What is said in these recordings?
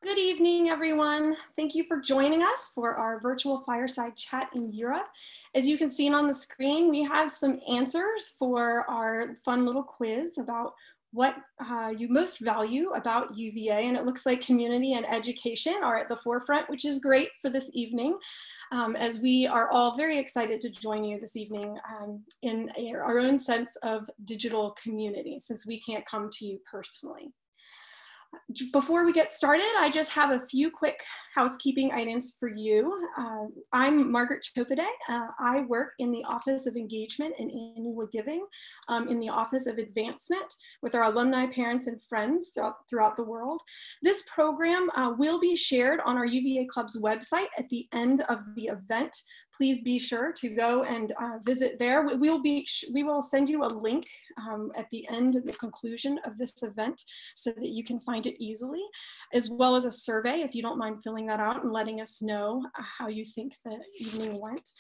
Good evening, everyone. Thank you for joining us for our virtual fireside chat in Europe. As you can see on the screen, we have some answers for our fun little quiz about what you most value about UVA, and it looks like community and education are at the forefront, which is great for this evening, as we are all very excited to join you this evening in our own sense of digital community, since we can't come to you personally. Before we get started, I just have a few quick housekeeping items for you. I'm Margaret Chopade. I work in the Office of Engagement and Annual Giving in the Office of Advancement with our alumni, parents, and friends throughout the world. This program will be shared on our UVA Club's website at the end of the event. Please be sure to go and visit there. We will send you a link at the end, at the conclusion of this event, so that you can find it easily, as well as a survey if you don't mind filling that out and letting us know how you think the evening went.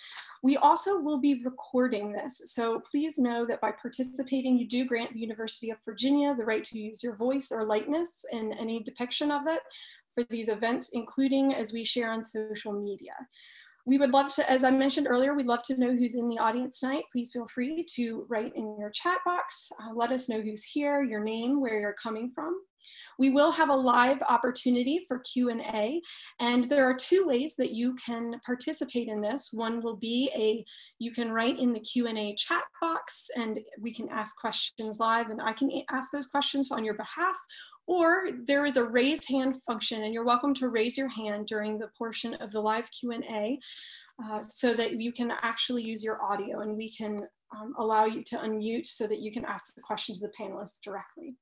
We also will be recording this, so please know that by participating, you do grant the University of Virginia the right to use your voice or likeness in any depiction of it for these events, including as we share on social media. We would love to, as I mentioned earlier, we'd love to know who's in the audience tonight. Please feel free to write in your chat box. Let us know who's here, your name, where you're coming from. We will have a live opportunity for Q&A, and there are two ways that you can participate in this. One will be you can write in the Q&A chat box, and we can ask questions live, and I can ask those questions on your behalf. Or there is a raise hand function, and you're welcome to raise your hand during the portion of the live Q&A so that you can actually use your audio, and we can allow you to unmute so that you can ask the questions to the panelists directly.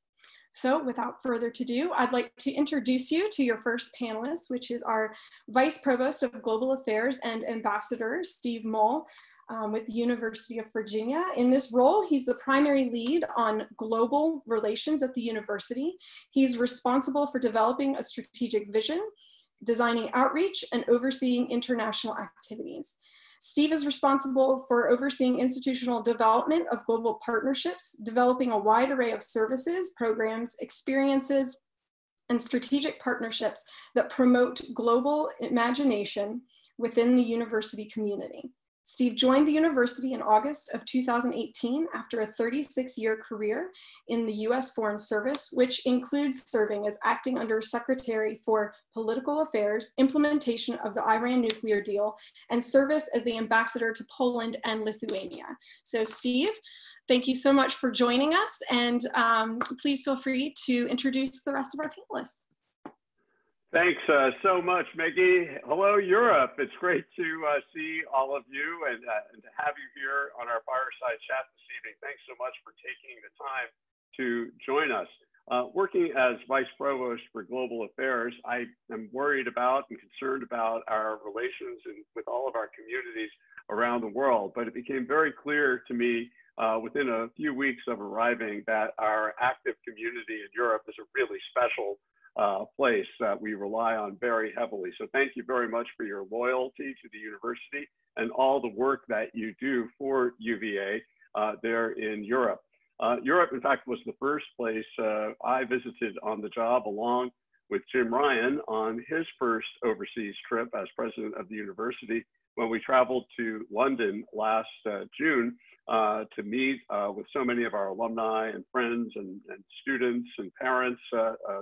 So without further ado, I'd like to introduce you to your first panelist, which is our Vice Provost of Global Affairs and Ambassador, Steve Moll, with the University of Virginia. In this role, he's the primary lead on global relations at the university. He's responsible for developing a strategic vision, designing outreach, and overseeing international activities. Steve is responsible for overseeing institutional development of global partnerships, developing a wide array of services, programs, experiences, and strategic partnerships that promote global imagination within the university community. Steve joined the university in August of 2018 after a 36-year career in the US Foreign Service, which includes serving as acting under Secretary for Political Affairs, implementation of the Iran nuclear deal, and service as the ambassador to Poland and Lithuania. So Steve, thank you so much for joining us, and please feel free to introduce the rest of our panelists. Thanks so much, Maggie. Hello, Europe. It's great to see all of you and to have you here on our fireside chat this evening. Thanks so much for taking the time to join us. Working as Vice Provost for Global Affairs, I am worried about and concerned about our relations with all of our communities around the world, but it became very clear to me within a few weeks of arriving that our active community in Europe is a really special place that we rely on very heavily. So thank you very much for your loyalty to the university and all the work that you do for UVA there in Europe. Europe, in fact, was the first place I visited on the job, along with Jim Ryan on his first overseas trip as president of the university, when we traveled to London last June to meet with so many of our alumni and friends and students and parents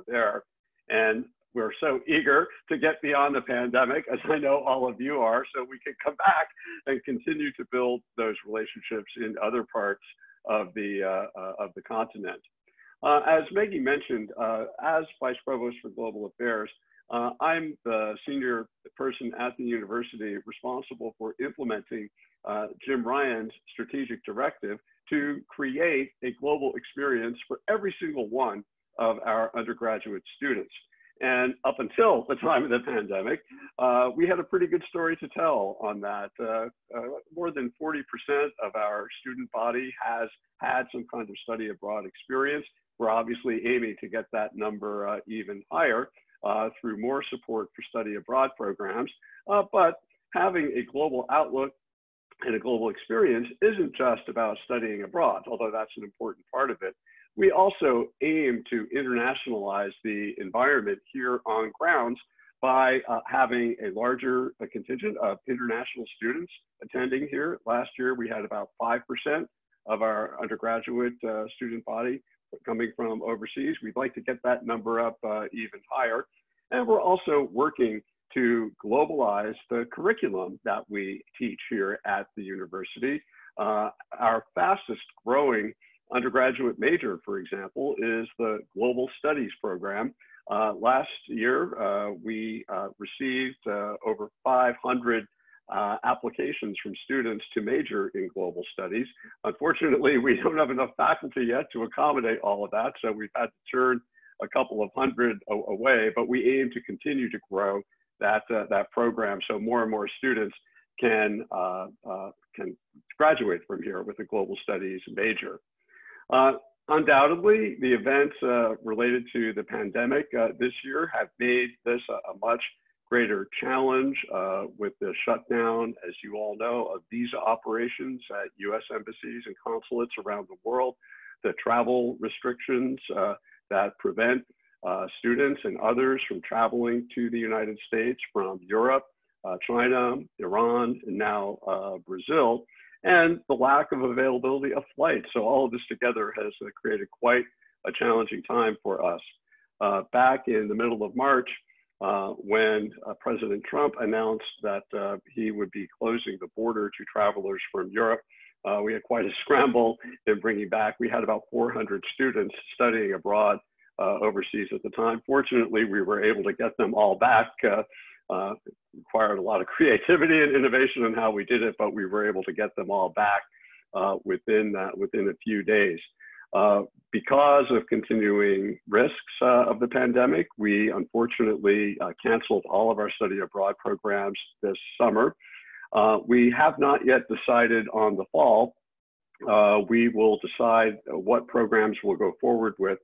there. And we're so eager to get beyond the pandemic, as I know all of you are, so we can come back and continue to build those relationships in other parts of the continent. As Maggie mentioned, as Vice Provost for Global Affairs, I'm the senior person at the university responsible for implementing Jim Ryan's strategic directive to create a global experience for every single one of our undergraduate students. And up until the time of the pandemic, we had a pretty good story to tell on that. More than 40% of our student body has had some kind of study abroad experience. We're obviously aiming to get that number even higher through more support for study abroad programs. But having a global outlook and a global experience isn't just about studying abroad, although that's an important part of it. we also aim to internationalize the environment here on grounds by having a larger contingent of international students attending here. Last year, we had about 5% of our undergraduate student body coming from overseas. We'd like to get that number up even higher. And we're also working to globalize the curriculum that we teach here at the university. Our fastest growing undergraduate major, for example, is the Global Studies program. Last year, we received over 500 applications from students to major in global studies. Unfortunately, we don't have enough faculty yet to accommodate all of that, so we've had to turn a couple of hundred away, but we aim to continue to grow that program so more and more students can graduate from here with a global studies major. Undoubtedly, the events related to the pandemic this year have made this a much greater challenge with the shutdown, as you all know, of visa operations at US embassies and consulates around the world, the travel restrictions that prevent students and others from traveling to the United States from Europe, China, Iran, and now Brazil, and the lack of availability of flights. So all of this together has created quite a challenging time for us. Back in the middle of March, when President Trump announced that he would be closing the border to travelers from Europe, we had quite a scramble in bringing back. We had about 400 students studying abroad overseas at the time. Fortunately, we were able to get them all back. Required a lot of creativity and innovation in how we did it, but we were able to get them all back within a few days. Because of continuing risks of the pandemic, we unfortunately canceled all of our study abroad programs this summer. We have not yet decided on the fall. We will decide what programs we'll go forward with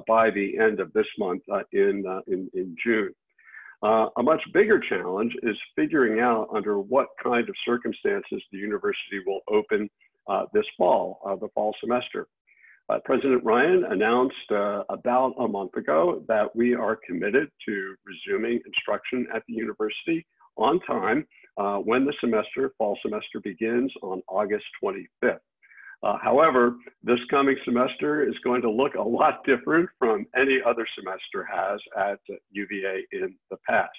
by the end of this month in June. A much bigger challenge is figuring out under what kind of circumstances the university will open this fall, the fall semester. President Ryan announced about a month ago that we are committed to resuming instruction at the university on time when the fall semester begins on August 25th. However, this coming semester is going to look a lot different from any other semester has at UVA in the past.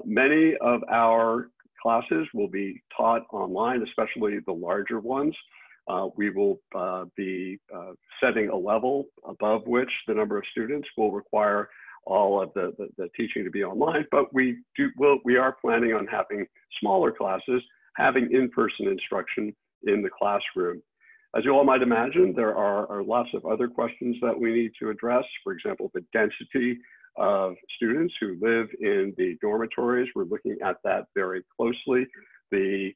Many of our classes will be taught online, especially the larger ones. We will be setting a level above which the number of students will require all of the teaching to be online, but we are planning on having smaller classes, having in-person instruction in the classroom. As you all might imagine, there are lots of other questions that we need to address. For example, the density of students who live in the dormitories. We're looking at that very closely. The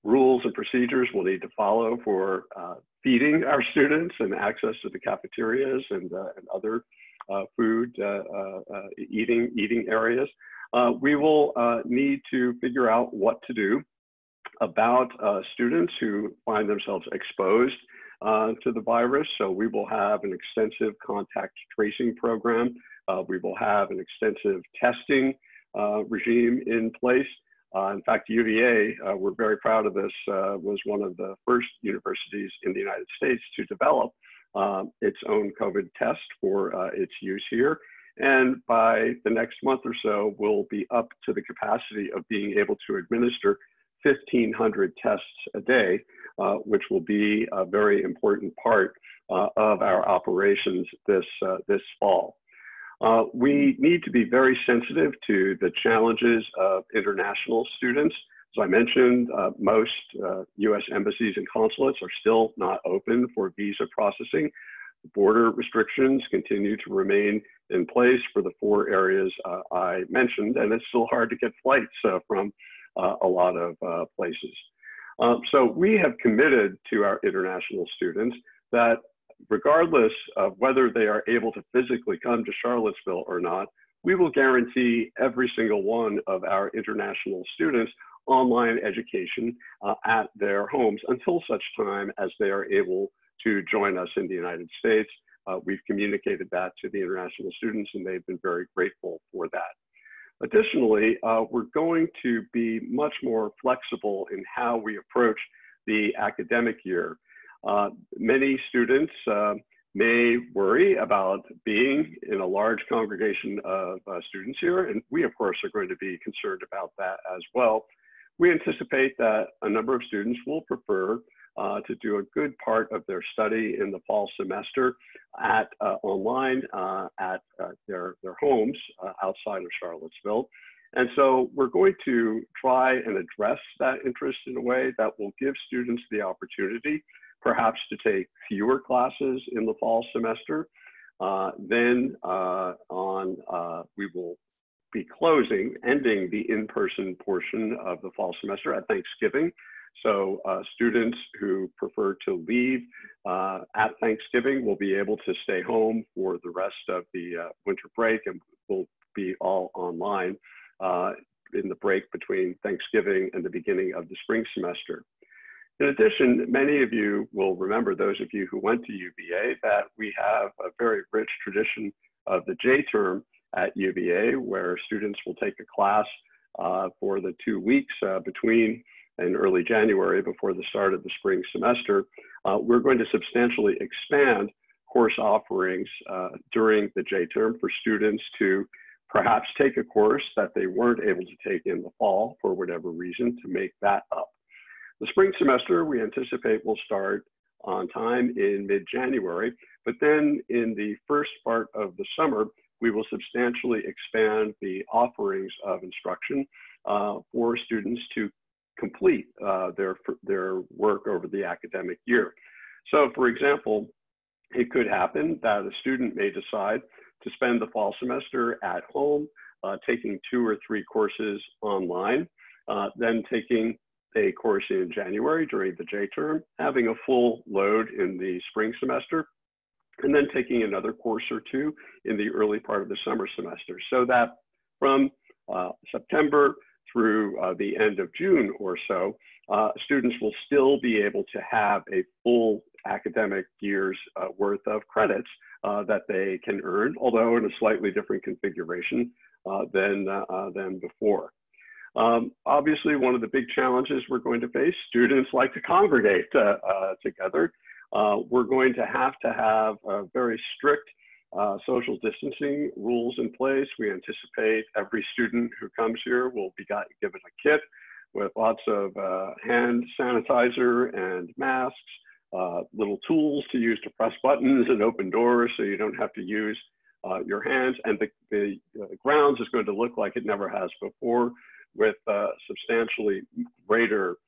rules and procedures we'll need to follow for feeding our students and access to the cafeterias and other food eating areas. We will need to figure out what to do about students who find themselves exposed to the virus. So we will have an extensive contact tracing program. We will have an extensive testing regime in place. In fact, UVA, we're very proud of this, was one of the first universities in the United States to develop its own COVID test for its use here. And by the next month or so, we'll be up to the capacity of being able to administer 1,500 tests a day, which will be a very important part of our operations this fall. We need to be very sensitive to the challenges of international students. As I mentioned, most US embassies and consulates are still not open for visa processing. Border restrictions continue to remain in place for the 4 areas I mentioned, and it's still hard to get flights from a lot of places. So we have committed to our international students that regardless of whether they are able to physically come to Charlottesville or not, we will guarantee every single one of our international students online education at their homes until such time as they are able to join us in the United States. We've communicated that to the international students, and they've been very grateful for that. Additionally, we're going to be much more flexible in how we approach the academic year. Many students may worry about being in a large congregation of students here, and we, of course, are going to be concerned about that as well. We anticipate that a number of students will prefer to do a good part of their study in the fall semester at online at their homes outside of Charlottesville. And so we're going to try and address that interest in a way that will give students the opportunity perhaps to take fewer classes in the fall semester. Then we will be ending the in-person portion of the fall semester at Thanksgiving. So students who prefer to leave at Thanksgiving will be able to stay home for the rest of the winter break, and will be all online in the break between Thanksgiving and the beginning of the spring semester. In addition, many of you will remember, those of you who went to UVA, that we have a very rich tradition of the J-term at UVA, where students will take a class for the 2 weeks between in early January before the start of the spring semester. We're going to substantially expand course offerings during the J-term for students to perhaps take a course that they weren't able to take in the fall for whatever reason, to make that up. The spring semester we anticipate will start on time in mid-January, but then in the first part of the summer, we will substantially expand the offerings of instruction for students to complete their work over the academic year. So for example, it could happen that a student may decide to spend the fall semester at home, taking 2 or 3 courses online, then taking a course in January during the J-term, having a full load in the spring semester, and then taking another course or 2 in the early part of the summer semester, so that from September through the end of June or so, students will still be able to have a full academic year's worth of credits that they can earn, although in a slightly different configuration than before. Obviously, one of the big challenges we're going to face, students like to congregate together. We're going to have very strict social distancing rules in place. We anticipate every student who comes here will be given a kit with lots of hand sanitizer and masks, little tools to use to press buttons and open doors so you don't have to use your hands. And the grounds is going to look like it never has before, with substantially greater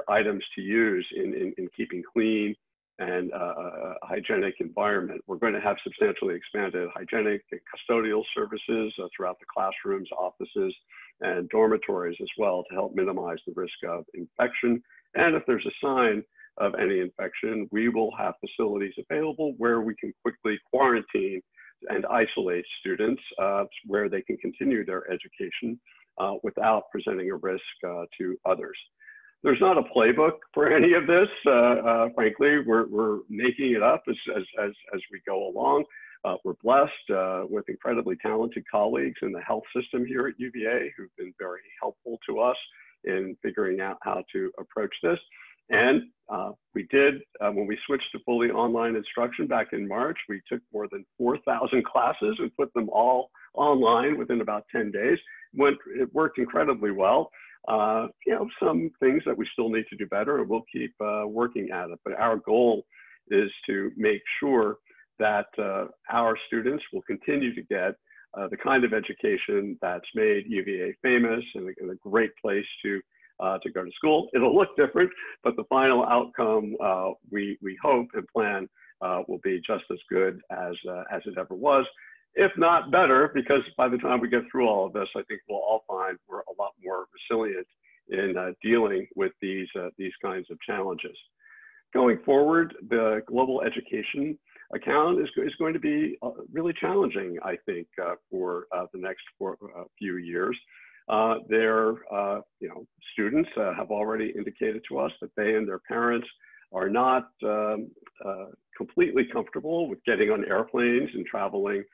items to use in keeping clean and a hygienic environment. We're going to have substantially expanded hygienic and custodial services throughout the classrooms, offices, and dormitories as well, to help minimize the risk of infection. And if there's a sign of any infection, we will have facilities available where we can quickly quarantine and isolate students where they can continue their education without presenting a risk to others. There's not a playbook for any of this. Frankly, we're making it up as we go along. We're blessed with incredibly talented colleagues in the health system here at UVA who've been very helpful to us in figuring out how to approach this. And we did, when we switched to fully online instruction back in March, we took more than 4,000 classes and put them all online within about 10 days. It worked incredibly well. Some things that we still need to do better, and we'll keep working at it. But our goal is to make sure that our students will continue to get the kind of education that's made UVA famous and a great place to go to school. It'll look different, but the final outcome, we hope and plan, will be just as good as it ever was, if not better, because by the time we get through all of this, I think we'll all find we're a lot more resilient in dealing with these kinds of challenges. Going forward, the global education account is going to be really challenging, I think, for the next few years. their students have already indicated to us that they and their parents are not completely comfortable with getting on airplanes and traveling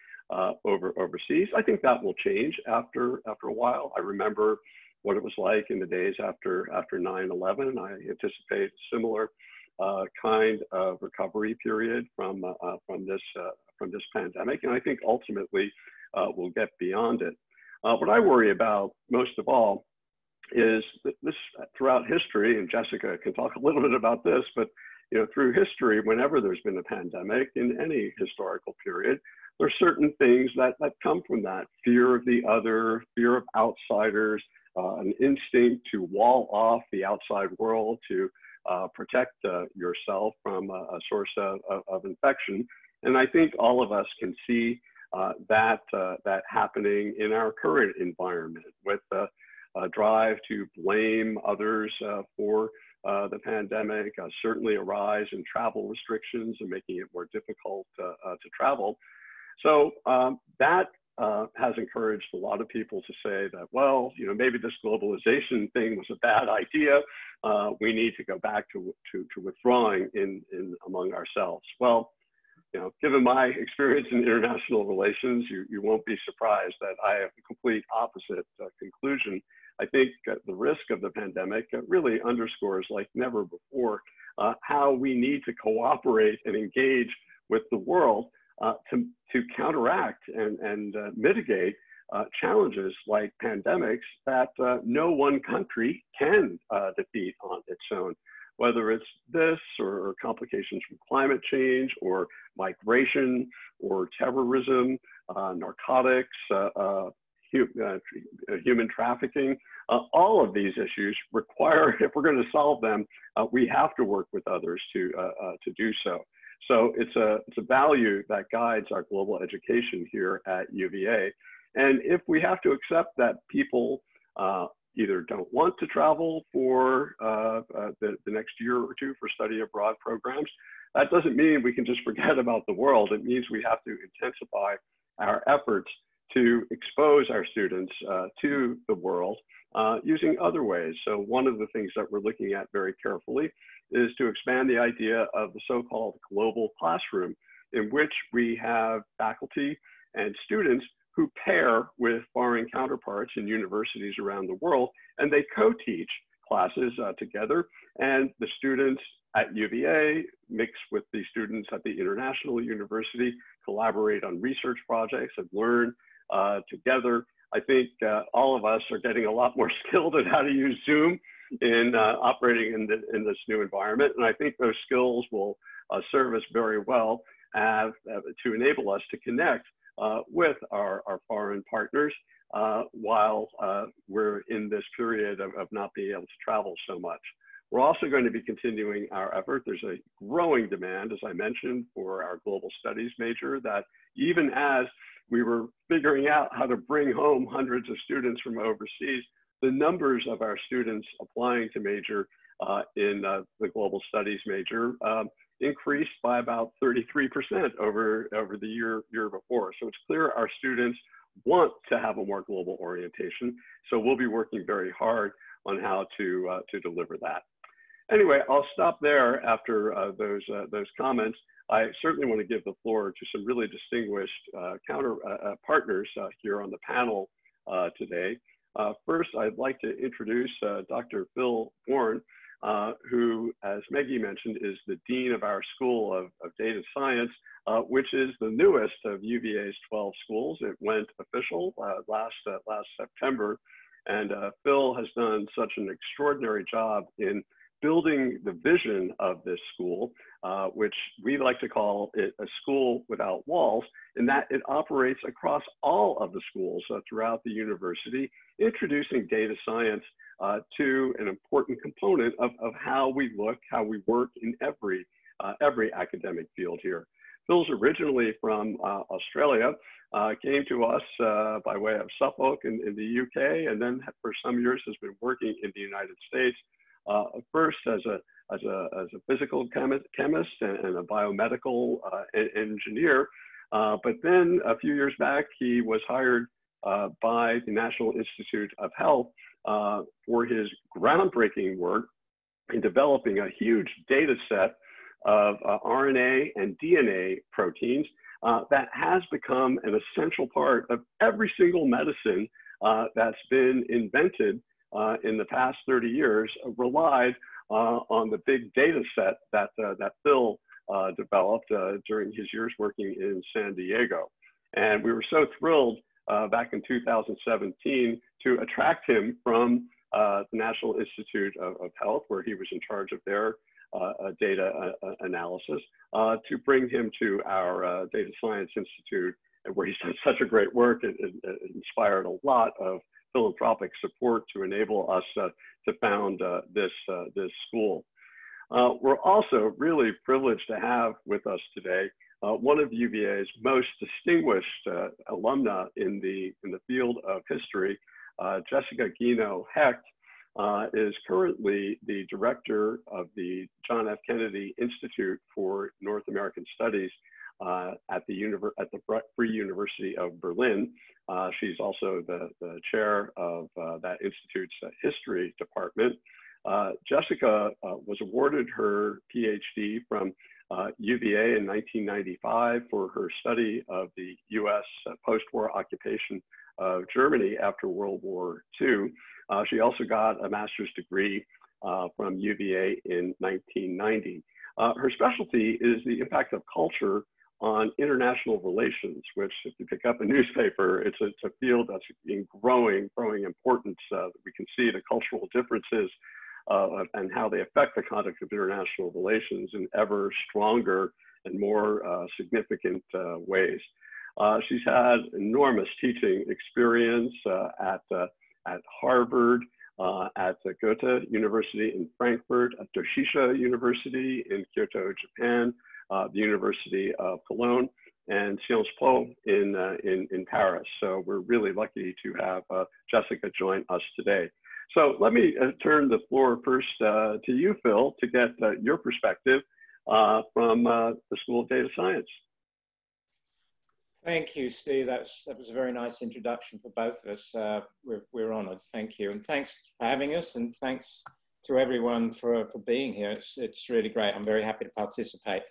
overseas. I think that will change after a while. I remember what it was like in the days after 9/11. I anticipate a similar kind of recovery period from this pandemic, and I think ultimately we'll get beyond it. What I worry about most of all is that this throughout history, and Jessica can talk a little bit about this, but through history, whenever there's been a pandemic in any historical period, there are certain things that come from that: fear of the other, fear of outsiders, an instinct to wall off the outside world to protect yourself from a source of infection. And I think all of us can see that happening in our current environment, with a drive to blame others for the pandemic, certainly a rise in travel restrictions and making it more difficult to travel. So that has encouraged a lot of people to say that, well, maybe this globalization thing was a bad idea. We need to go back to withdrawing in among ourselves. Well, given my experience in international relations, you won't be surprised that I have the complete opposite conclusion. I think the risk of the pandemic really underscores, like never before, how we need to cooperate and engage with the world to counteract and mitigate challenges like pandemics that no one country can defeat on its own, whether it's this or complications from climate change or migration or terrorism, narcotics, human trafficking. All of these issues require, if we're going to solve them, we have to work with others to do so. So it's a value that guides our global education here at UVA. And if we have to accept that people either don't want to travel for the next year or two for study abroad programs, that doesn't mean we can just forget about the world. It means we have to intensify our efforts to expose our students to the world using other ways. So one of the things that we're looking at very carefully is to expand the idea of the so-called global classroom, in which we have faculty and students who pair with foreign counterparts in universities around the world, and they co-teach classes together. And the students at UVA mix with the students at the international university, collaborate on research projects and learn together. I think all of us are getting a lot more skilled at how to use Zoom in operating in this new environment. And I think those skills will serve us very well to enable us to connect with our foreign partners while we're in this period of not being able to travel so much. We're also going to be continuing our effort. There's a growing demand, as I mentioned, for our global studies major, that even as we were figuring out how to bring home hundreds of students from overseas, the numbers of our students applying to major in the global studies major increased by about 33% over the year before. So it's clear our students want to have a more global orientation. So we'll be working very hard on how to deliver that. Anyway, I'll stop there after those comments. I certainly want to give the floor to some really distinguished partners here on the panel today. First, I'd like to introduce Dr. Phil Bourne, who, as Maggie mentioned, is the Dean of our School of Data Science, which is the newest of UVA's 12 schools. It went official last September, and Phil has done such an extraordinary job in building the vision of this school, which we like to call it a school without walls, in that it operates across all of the schools throughout the university, introducing data science to an important component of how we look, how we work in every academic field here. Phil's originally from Australia, came to us by way of Suffolk in the UK, and then for some years has been working in the United States, first as a physical chemist and a biomedical engineer. But then a few years back, he was hired by the National Institute of Health for his groundbreaking work in developing a huge data set of RNA and DNA proteins that has become an essential part of every single medicine that's been invented in the past 30 years, relied on the big data set that Phil developed during his years working in San Diego. And we were so thrilled back in 2017 to attract him from the National Institute of Health, where he was in charge of their data analysis, to bring him to our Data Science Institute, where he's done such a great work. It inspired a lot of philanthropic support to enable us to found this school. We're also really privileged to have with us today one of UVA's most distinguished alumna in the field of history. Jessica Guino Hecht is currently the director of the John F. Kennedy Institute for North American Studies at the Free University of Berlin. She's also the chair of that institute's history department. Jessica was awarded her PhD from UVA in 1995 for her study of the US post-war occupation of Germany after World War II. She also got a master's degree from UVA in 1990. Her specialty is the impact of culture on international relations, which, if you pick up a newspaper, it's a field that's in growing importance. We can see the cultural differences and how they affect the conduct of international relations in ever stronger and more significant ways. She's had enormous teaching experience at Harvard, at Goethe University in Frankfurt, at Doshisha University in Kyoto, Japan, the University of Cologne, and Sciences Po in Paris. So we're really lucky to have Jessica join us today. So let me turn the floor first to you, Phil, to get your perspective from the School of Data Science. Thank you, Steve. That was a very nice introduction for both of us. We're honored. Thank you. And thanks for having us, and thanks to everyone for being here. It's really great. I'm very happy to participate.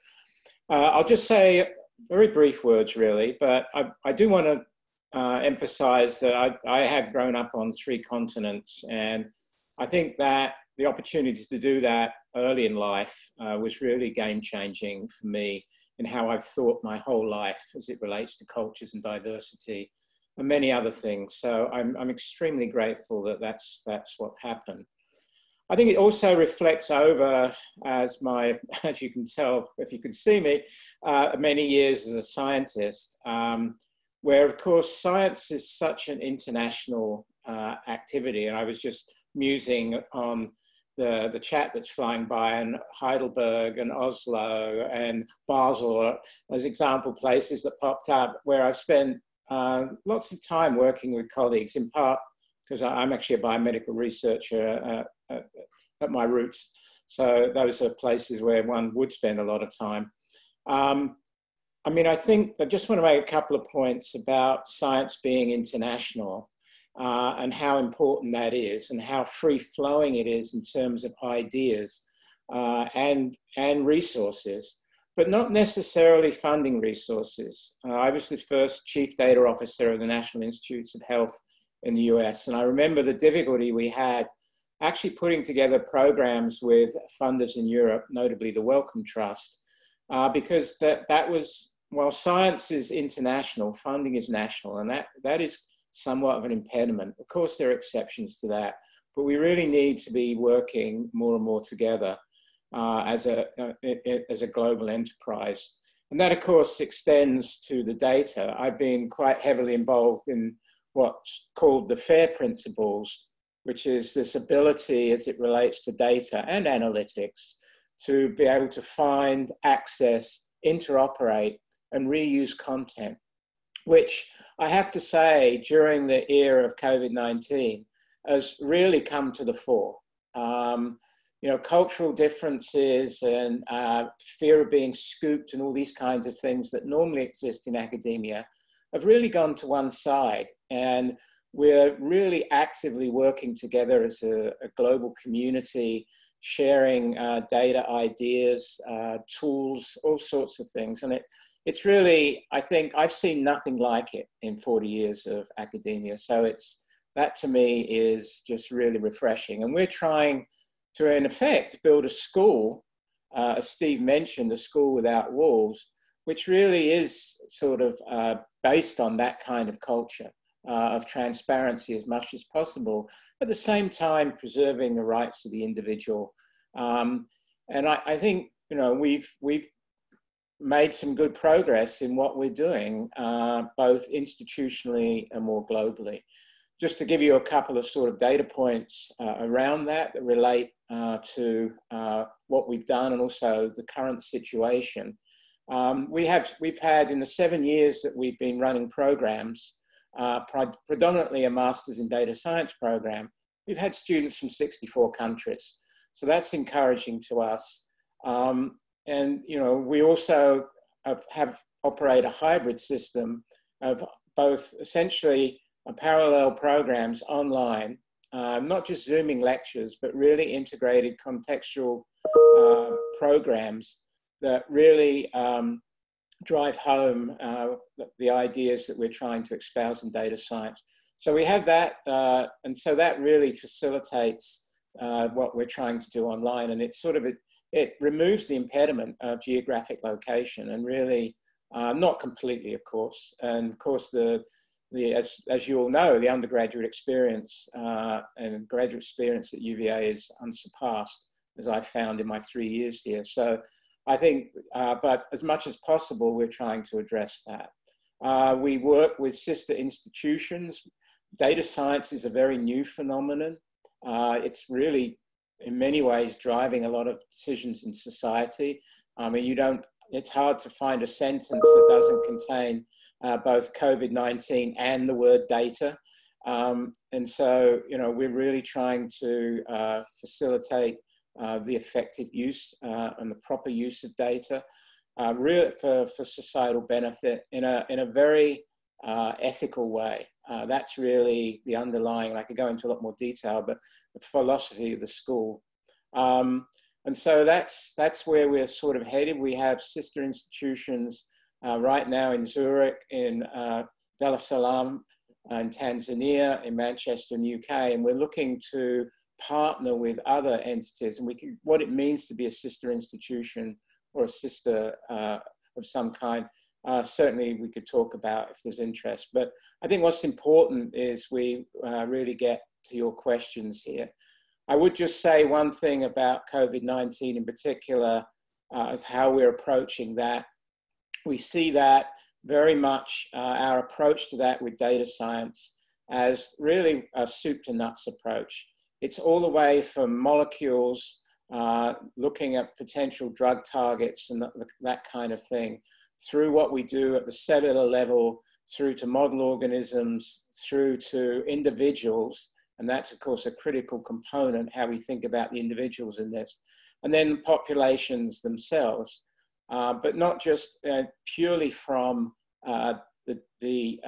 I'll just say very brief words, really, but I do want to emphasize that I have grown up on 3 continents, and I think that the opportunity to do that early in life was really game-changing for me in how I've thought my whole life as it relates to cultures and diversity and many other things. So I'm extremely grateful that that's what happened. I think it also reflects over as you can tell, if you can see me, many years as a scientist, where of course science is such an international activity. And I was just musing on the chat that's flying by, and Heidelberg and Oslo and Basel as example places that popped up where I've spent lots of time working with colleagues, in part because I'm actually a biomedical researcher at my roots. So those are places where one would spend a lot of time. I mean, I think I just want to make a couple of points about science being international and how important that is, and how free-flowing it is in terms of ideas and resources, but not necessarily funding resources. I was the first chief data officer of the National Institutes of Health in the US, and I remember the difficulty we had actually putting together programs with funders in Europe, notably the Wellcome Trust, because that was, while science is international, funding is national, and that is somewhat of an impediment. Of course, there are exceptions to that, but we really need to be working more and more together as a global enterprise. And that, of course, extends to the data. I've been quite heavily involved in what's called the FAIR principles, which is this ability as it relates to data and analytics to be able to find, access, interoperate, and reuse content, which I have to say, during the era of COVID-19, has really come to the fore. You know, cultural differences and fear of being scooped and all these kinds of things that normally exist in academia have really gone to one side, and we're really actively working together as a global community, sharing data, ideas, tools, all sorts of things. And it's really, I think, I've seen nothing like it in 40 years of academia. So that to me is just really refreshing. And we're trying to, in effect, build a school, as Steve mentioned, a school without walls, which really is sort of based on that kind of culture of transparency as much as possible, at the same time preserving the rights of the individual. And I think, you know, we've made some good progress in what we're doing, both institutionally and more globally. Just to give you a couple of sort of data points around that relate to what we've done and also the current situation. We've had in the 7 years that we've been running programs, predominantly a Masters in Data Science program, we've had students from 64 countries. So that's encouraging to us. And, you know, we also operate a hybrid system of both essentially parallel programs online, not just Zooming lectures, but really integrated contextual programs that really drive home the ideas that we're trying to espouse in data science. So we have that, and so that really facilitates what we're trying to do online, and it's sort of, it removes the impediment of geographic location, and really, not completely, of course. And of course, as you all know, the undergraduate experience and graduate experience at UVA is unsurpassed, as I found in my 3 years here. So I think, but as much as possible, we're trying to address that. We work with sister institutions. Data science is a very new phenomenon. It's really, in many ways, driving a lot of decisions in society. I mean, it's hard to find a sentence that doesn't contain both COVID-19 and the word data. And so, you know, we're really trying to facilitate the effective use and the proper use of data, really for societal benefit in a very ethical way. That's really the underlying, I could go into a lot more detail, but the philosophy of the school. And so that's where we're sort of headed. We have sister institutions right now in Zurich, in Dar es Salaam, in Tanzania, in Manchester, in the UK, and we're looking to partner with other entities, and what it means to be a sister institution or a sister of some kind. Certainly we could talk about if there's interest, but I think what's important is we really get to your questions here. I would just say one thing about COVID-19 in particular, is how we're approaching that. We see that very much our approach to that with data science as really a soup to nuts approach. It's all the way from molecules, looking at potential drug targets and that kind of thing, through what we do at the cellular level, through to model organisms, through to individuals. And that's, of course, a critical component, how we think about the individuals in this. And then populations themselves, but not just purely from the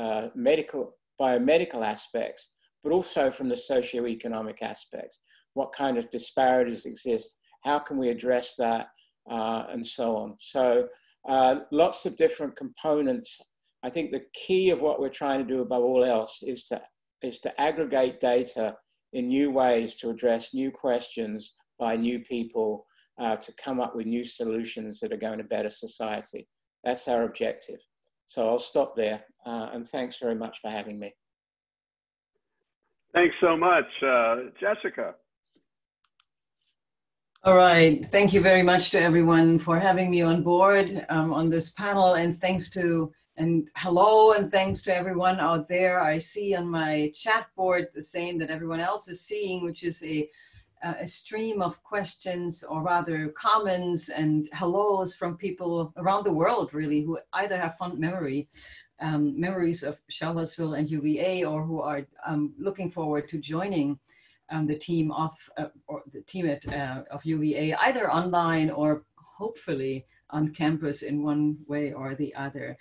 biomedical aspects, but also from the socioeconomic aspects. What kind of disparities exist? How can we address that? And so on. So lots of different components. I think the key of what we're trying to do above all else is to aggregate data in new ways to address new questions by new people, to come up with new solutions that are going to better society. That's our objective. So I'll stop there, and thanks very much for having me. Thanks so much. Jessica. All right. Thank you very much to everyone for having me on board on this panel, and hello and thanks to everyone out there. I see on my chat board the same that everyone else is seeing, which is a stream of questions, or rather comments and hellos from people around the world, really, who either have fond memories of Charlottesville and UVA, or who are looking forward to joining the team of UVA, either online or hopefully on campus in one way or the other.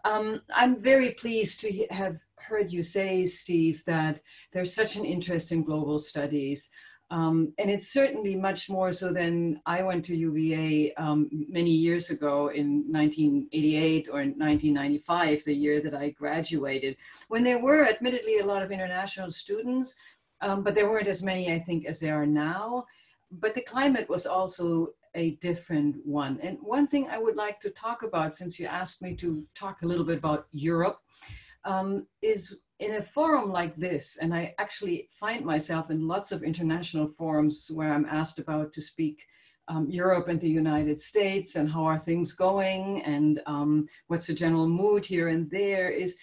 I'm very pleased to have heard you say, Steve, that there's such an interest in global studies. And it's certainly much more so than I went to UVA many years ago in 1988 or in 1995, the year that I graduated, when there were admittedly a lot of international students, but there weren't as many, I think, as there are now. But the climate was also a different one. And one thing I would like to talk about, since you asked me to talk a little bit about Europe, is in a forum like this, and I actually find myself in lots of international forums where I'm asked about to speak Europe and the United States and how are things going and what's the general mood here and there, is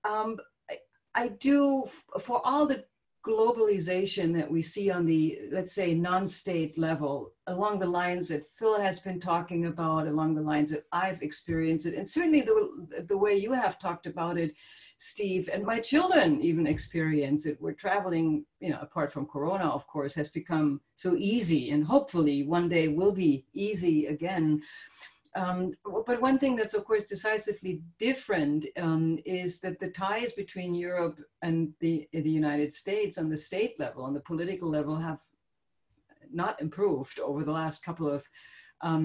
I do, for all the globalization that we see on the, let's say, non-state level, along the lines that Phil has been talking about, along the lines that I've experienced it, and certainly the way you have talked about it, Steve, and my children even experience it. We're traveling, you know, apart from Corona, of course, has become so easy, and hopefully one day will be easy again. But one thing that's, of course, decisively different is that the ties between Europe and the United States on the state level, on the political level, have not improved over the last couple of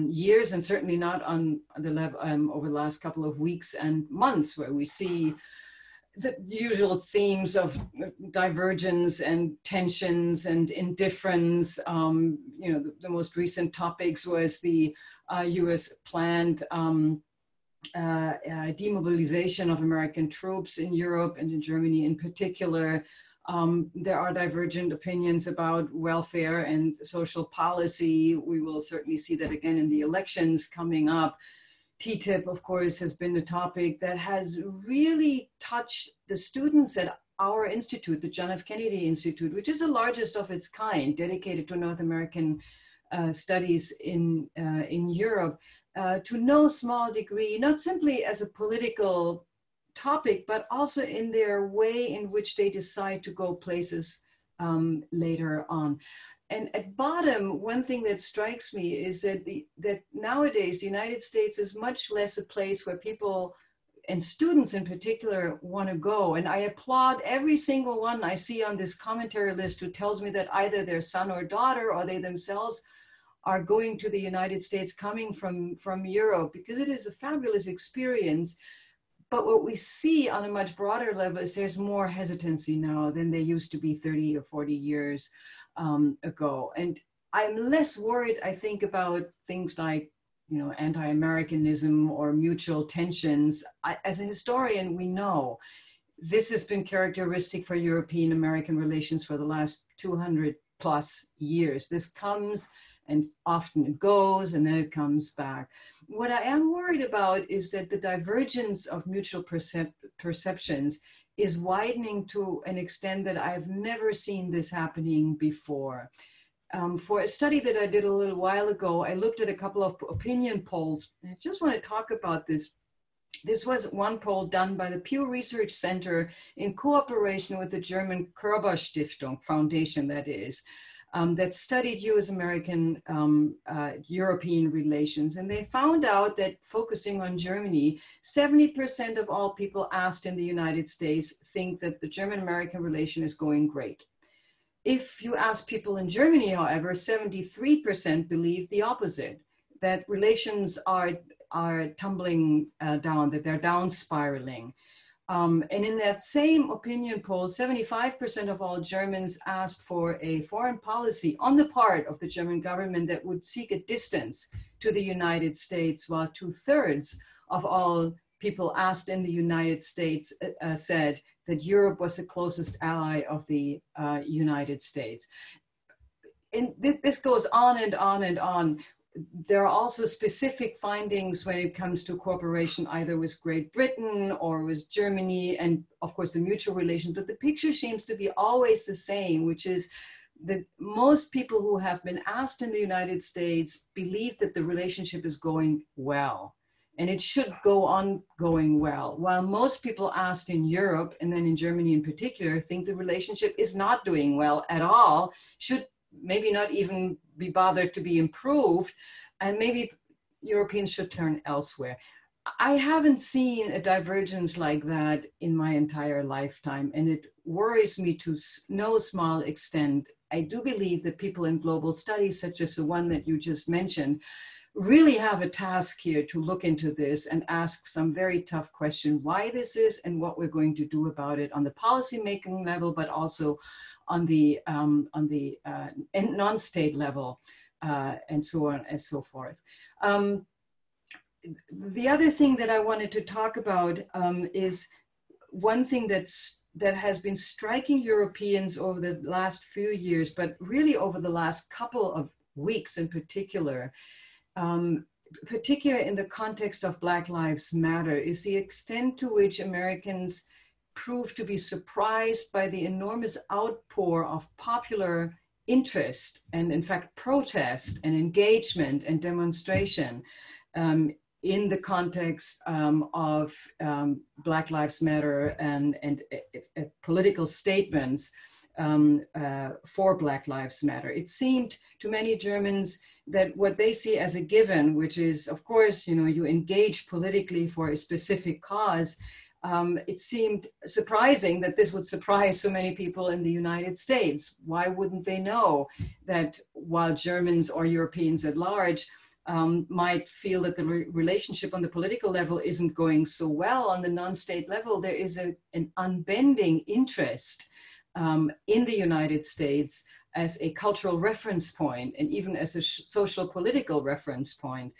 years, and certainly not on the level over the last couple of weeks and months, where we see the usual themes of divergence and tensions and indifference. You know, the most recent topics was the US planned demobilization of American troops in Europe and in Germany in particular. There are divergent opinions about welfare and social policy. We will certainly see that again in the elections coming up. TTIP, of course, has been a topic that has really touched the students at our institute, the John F. Kennedy Institute, which is the largest of its kind, dedicated to North American studies in Europe, to no small degree, not simply as a political topic, but also in their way in which they decide to go places later on. And at bottom, one thing that strikes me is that that nowadays the United States is much less a place where people and students in particular want to go. And I applaud every single one I see on this commentary list who tells me that either their son or daughter or they themselves are going to the United States coming from Europe, because it is a fabulous experience. But what we see on a much broader level is there's more hesitancy now than there used to be 30 or 40 years ago. And I'm less worried, I think, about things like, you know, anti-Americanism or mutual tensions. As a historian, we know this has been characteristic for European-American relations for the last 200 plus years. This comes and often it goes and then it comes back. What I am worried about is that the divergence of mutual perceptions is widening to an extent that I've never seen this happening before. For a study that I did a little while ago, I looked at a couple of opinion polls. I just want to talk about this. This was one poll done by the Pew Research Center in cooperation with the German Körber Stiftung Foundation, that is, that studied US-American European relations. And they found out that, focusing on Germany, 70% of all people asked in the United States think that the German-American relation is going great. If you ask people in Germany, however, 73% believe the opposite, that relations are tumbling down, that they're down spiraling. And in that same opinion poll, 75% of all Germans asked for a foreign policy on the part of the German government that would seek a distance to the United States, while 2/3 of all people asked in the United States said that Europe was the closest ally of the United States. And this goes on and on and on. There are also specific findings when it comes to cooperation, either with Great Britain or with Germany, and of course the mutual relations, but the picture seems to be always the same, which is that most people who have been asked in the United States believe that the relationship is going well, and it should go on going well, while most people asked in Europe, and then in Germany in particular, think the relationship is not doing well at all, should maybe not even be bothered to be improved, and maybe, Europeans should turn elsewhere. I haven't seen a divergence like that in my entire lifetime, and it worries me to no small extent. I do believe that people in global studies, such as the one that you just mentioned, really have a task here to look into this and ask some very tough question why this is and what we're going to do about it on the policy making level, but also on the non-state level, and so on and so forth. The other thing that I wanted to talk about is one thing that has been striking Europeans over the last few years, but really over the last couple of weeks in particular, particularly in the context of Black Lives Matter, is the extent to which Americans prove to be surprised by the enormous outpour of popular interest and, in fact, protest and engagement and demonstration in the context of Black Lives Matter and political statements for Black Lives Matter. It seemed to many Germans that what they see as a given, which is, of course, you engage politically for a specific cause, it seemed surprising that this would surprise so many people in the United States. Why wouldn't they know that while Germans or Europeans at large might feel that the relationship on the political level isn't going so well, on the non-state level, there is an unbending interest in the United States as a cultural reference point and even as a social political reference point.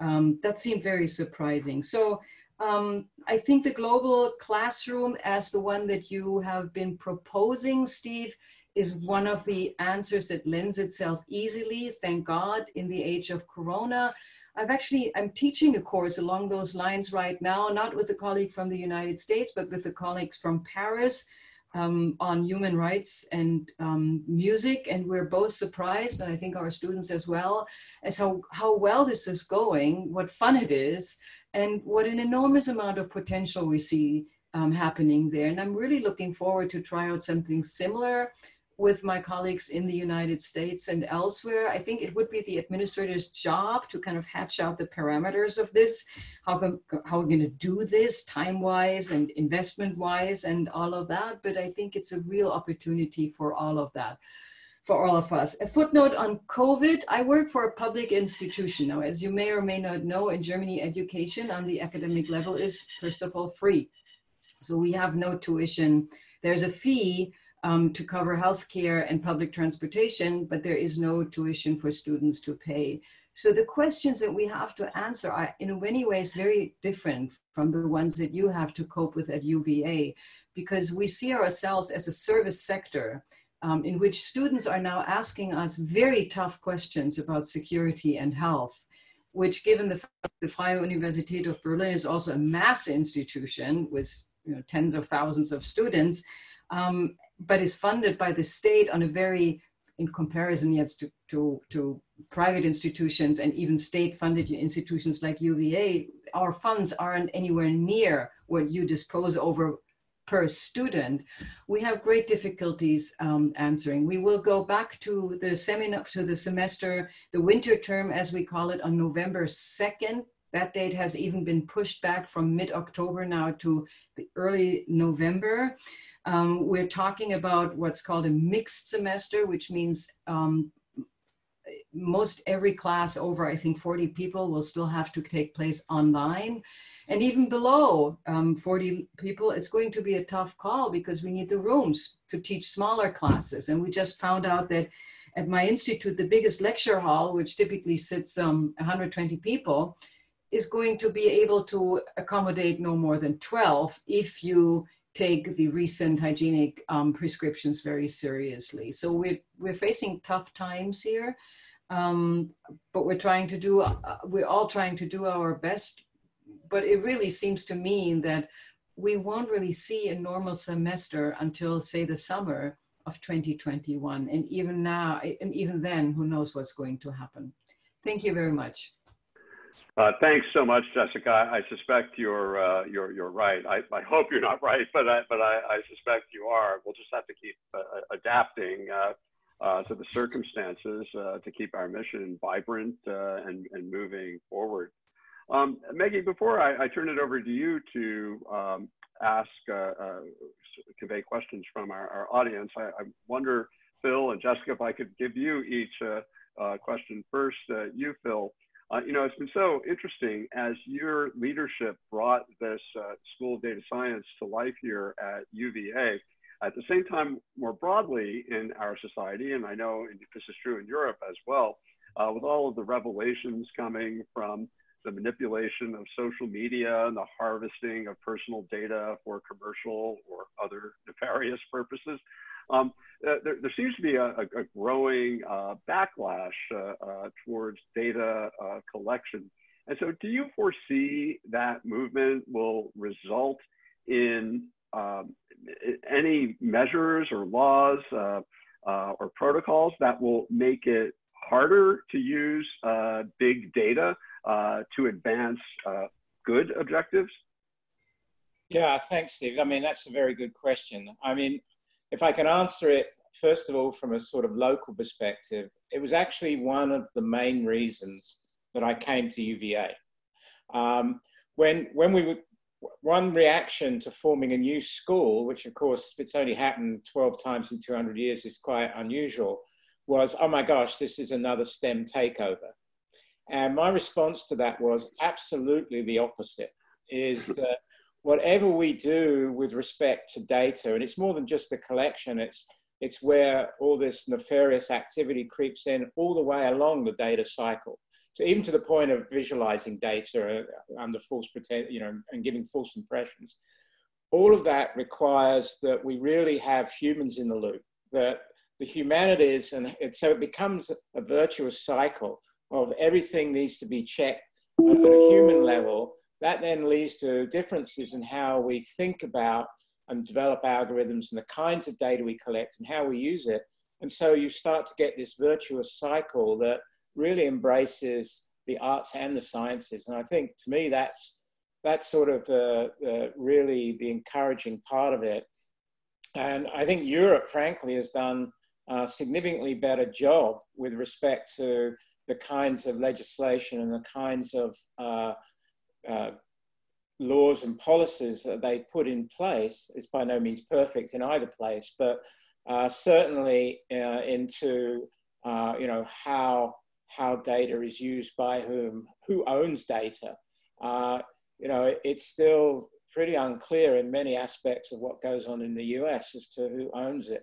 That seemed very surprising. So I think the global classroom, as the one that you have been proposing, Steve, is one of the answers that lends itself easily, thank God, in the age of Corona. I'm teaching a course along those lines right now, not with a colleague from the United States, but with the colleagues from Paris on human rights and music. And we're both surprised, and I think our students as well, as how well this is going, what fun it is, and what an enormous amount of potential we see happening there. And I'm really looking forward to try out something similar with my colleagues in the United States and elsewhere. I think it would be the administrator's job to kind of hatch out the parameters of this, how we're going to do this time-wise and investment-wise and all of that. But I think it's a real opportunity for all of that, for all of us. A footnote on COVID: I work for a public institution. Now, as you may or may not know, in Germany, education on the academic level is, first of all, free. So we have no tuition. There's a fee to cover healthcare and public transportation, but there is no tuition for students to pay. So the questions that we have to answer are in many ways very different from the ones that you have to cope with at UVA, because we see ourselves as a service sector in which students are now asking us very tough questions about security and health, which, given the fact that the Freie Universität of Berlin is also a mass institution with tens of thousands of students, but is funded by the state on a very, in comparison, yes, to private institutions and even state-funded institutions like UVA, our funds aren't anywhere near what you dispose over per student. We have great difficulties answering. We will go back to the semester, the winter term, as we call it, on November 2nd. That date has even been pushed back from mid-October now to the early November. We're talking about what's called a mixed semester, which means most every class over, I think, 40 people will still have to take place online. And even below 40 people, it's going to be a tough call because we need the rooms to teach smaller classes. And we just found out that at my institute, the biggest lecture hall, which typically sits 120 people, is going to be able to accommodate no more than 12 if you take the recent hygienic prescriptions very seriously. So we're facing tough times here, but we're all trying to do our best. But it really seems to mean that we won't really see a normal semester until, say, the summer of 2021. And even now, and even then, who knows what's going to happen. Thank you very much. Thanks so much, Jessica. I suspect you're right. I hope you're not right, but I suspect you are. We'll just have to keep adapting. to the circumstances to keep our mission vibrant and moving forward. Maggie, before I turn it over to you to convey questions from our audience, I wonder, Phil and Jessica, if I could give you each question first. You, Phil, you know, it's been so interesting as your leadership brought this School of Data Science to life here at UVA. At the same time, more broadly in our society, and I know this is true in Europe as well, with all of the revelations coming from the manipulation of social media and the harvesting of personal data for commercial or other nefarious purposes, there seems to be a growing backlash towards data collection. And so do you foresee that movement will result in any measures or laws or protocols that will make it harder to use big data to advance good objectives? Yeah, thanks, Steve. I mean, that's a very good question. I mean, if I can answer it, first of all, from a sort of local perspective, it was actually one of the main reasons that I came to UVA. One reaction to forming a new school, which of course, if it's only happened 12 times in 200 years, is quite unusual, was, oh my gosh, this is another STEM takeover. And my response to that was absolutely the opposite, is that whatever we do with respect to data, and it's more than just the collection, it's where all this nefarious activity creeps in all the way along the data cycle. So even to the point of visualizing data under false pretense, you know, and giving false impressions. All of that requires that we really have humans in the loop, that the humanities, and so it becomes a virtuous cycle of everything needs to be checked at a human level. That then leads to differences in how we think about and develop algorithms and the kinds of data we collect and how we use it. And so you start to get this virtuous cycle that really embraces the arts and the sciences. And I think, to me, that's sort of really the encouraging part of it. And I think Europe, frankly, has done a significantly better job with respect to the kinds of legislation and the kinds of laws and policies that they put in place. It's by no means perfect in either place, but certainly into you know, how data is used by whom, who owns data. You know, it's still pretty unclear in many aspects of what goes on in the US as to who owns it.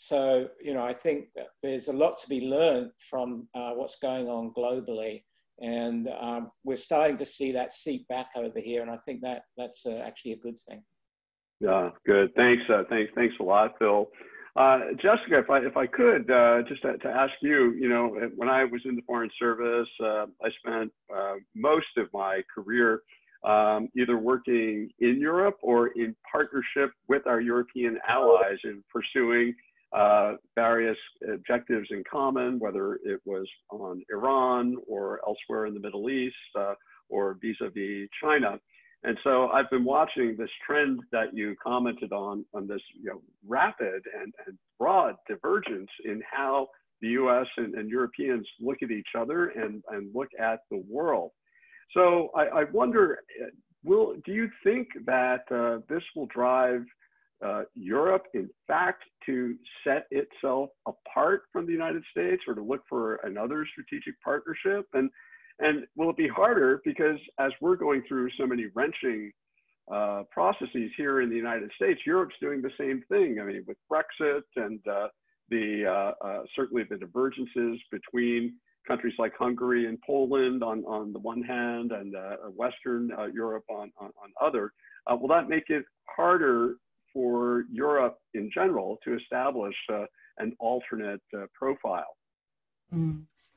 So, you know, I think that there's a lot to be learned from what's going on globally. And we're starting to see that seep back over here. And I think that's actually a good thing. Yeah, good. Thanks. Thanks a lot, Phil. Jessica, if I could, just to ask you, you know, when I was in the Foreign Service, I spent most of my career either working in Europe or in partnership with our European allies in pursuing various objectives in common, whether it was on Iran or elsewhere in the Middle East or vis-a-vis China. And so I've been watching this trend that you commented on this, you know, rapid and broad divergence in how the US and Europeans look at each other and look at the world. So I wonder, do you think that this will drive Europe, in fact, to set itself apart from the United States or to look for another strategic partnership? And will it be harder because as we're going through so many wrenching processes here in the United States, Europe's doing the same thing. I mean, with Brexit and certainly the divergences between countries like Hungary and Poland on the one hand and Western Europe on other, will that make it harder for Europe in general to establish an alternate profile?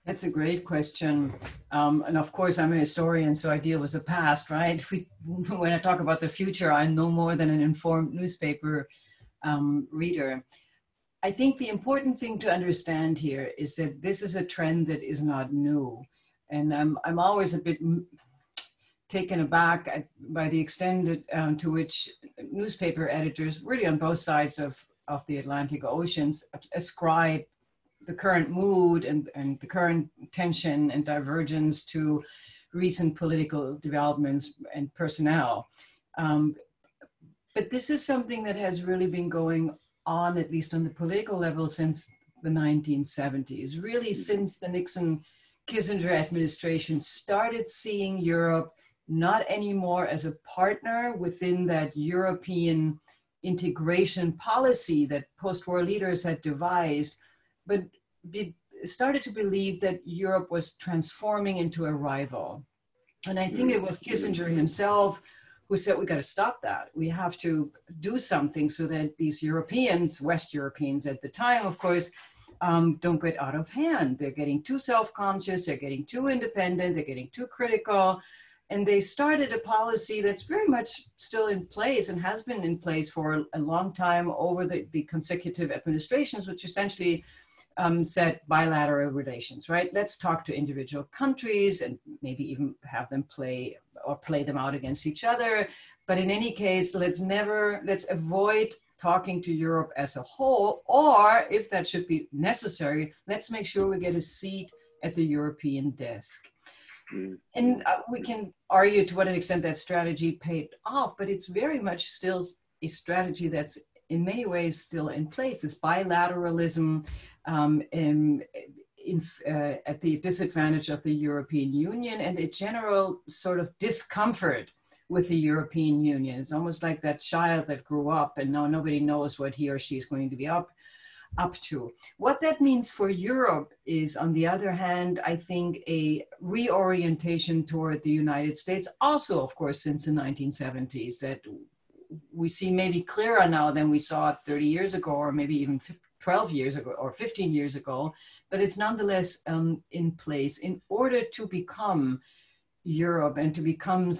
That's a great question. And of course, I'm a historian, so I deal with the past, right? When I talk about the future, I'm no more than an informed newspaper reader. I think the important thing to understand here is that this is a trend that is not new. And I'm always a bit taken aback by the extent to which newspaper editors, really on both sides of of the Atlantic Oceans ascribe the current mood and the current tension and divergence to recent political developments and personnel. But this is something that has really been going on, at least on the political level, since the 1970s, really since the Nixon-Kissinger administration started seeing Europe not anymore as a partner within that European integration policy that post-war leaders had devised, but started to believe that Europe was transforming into a rival. And I think it was Kissinger himself who said, we got to stop that. We have to do something so that these Europeans, West Europeans at the time, of course, don't get out of hand. They're getting too self-conscious, they're getting too independent, they're getting too critical. And they started a policy that's very much still in place and has been in place for a long time over the consecutive administrations, which essentially set bilateral relations, right? Let's talk to individual countries and maybe even have them play them out against each other. But in any case, let's avoid talking to Europe as a whole, or if that should be necessary, let's make sure we get a seat at the European desk. And we can argue to what extent that strategy paid off, but it's very much still a strategy that's in many ways still in place. This bilateralism at the disadvantage of the European Union, and a general sort of discomfort with the European Union. It's almost like that child that grew up and now nobody knows what he or she is going to be up to. What that means for Europe is, on the other hand, I think a reorientation toward the United States, also, of course, since the 1970s, that we see maybe clearer now than we saw 30 years ago, or maybe even 12 years ago, or 15 years ago, but it's nonetheless in place in order to become Europe and to become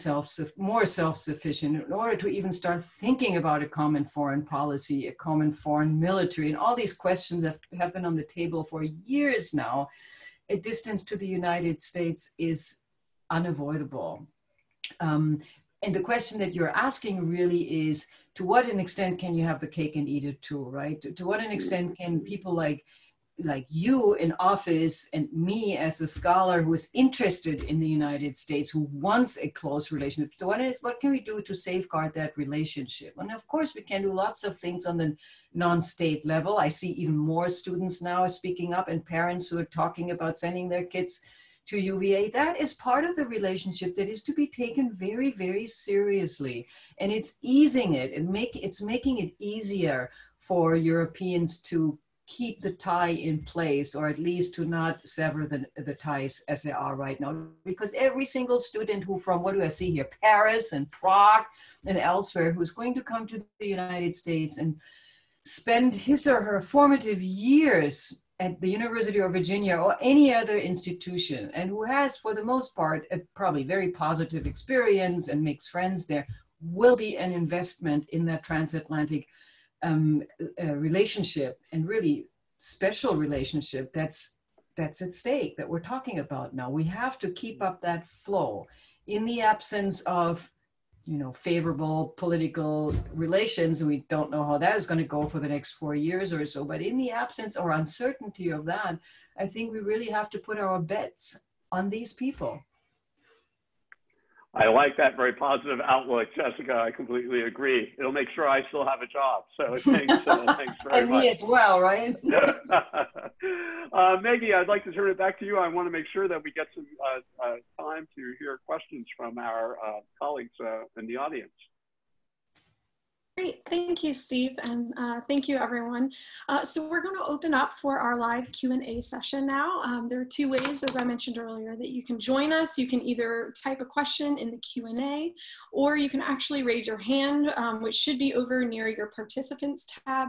more self-sufficient, in order to even start thinking about a common foreign policy, a common foreign military, and all these questions that have been on the table for years now. A distance to the United States is unavoidable. And the question that you're asking really is, to what an extent can you have the cake and eat it too, right? To what an extent can people like you in office and me as a scholar who is interested in the United States, who wants a close relationship, so what can we do to safeguard that relationship? And of course, we can do lots of things on the non-state level. I see even more students now speaking up and parents who are talking about sending their kids to UVA. That is part of the relationship that is to be taken very, very seriously. And it's easing it and it's making it easier for Europeans to keep the tie in place, or at least to not sever the ties as they are right now. Because every single student who, from what do I see here, Paris and Prague and elsewhere, who's going to come to the United States and spend his or her formative years at the University of Virginia or any other institution, and who has, for the most part, a probably very positive experience and makes friends there, will be an investment in that transatlantic relationship, and really special relationship that's at stake, that we're talking about now. We have to keep up that flow in the absence of, favorable political relations, and we don't know how that is going to go for the next 4 years or so. But in the absence or uncertainty of that, I think we really have to put our bets on these people. I like that very positive outlook, Jessica. I completely agree. It'll make sure I still have a job. So thanks very much. And me as well, right? Maggie, I'd like to turn it back to you. I want to make sure that we get some time to hear questions from our colleagues in the audience. Great, thank you, Steve, and thank you, everyone. So we're going to open up for our live Q&A session now. There are two ways, as I mentioned earlier, that you can join us. You can either type a question in the Q&A, or you can actually raise your hand, which should be over near your participants tab,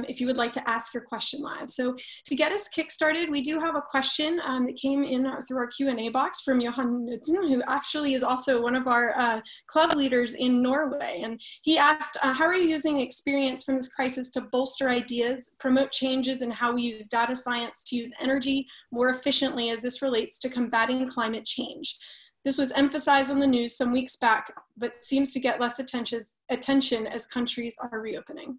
if you would like to ask your question live. So to get us kickstarted, we do have a question that came in through our Q&A box from Johan Knudsen, who actually is also one of our club leaders in Norway. And he asked, how are you using experience from this crisis to bolster ideas, promote changes in how we use data science to use energy more efficiently as this relates to combating climate change? This was emphasized on the news some weeks back, but seems to get less attention as countries are reopening.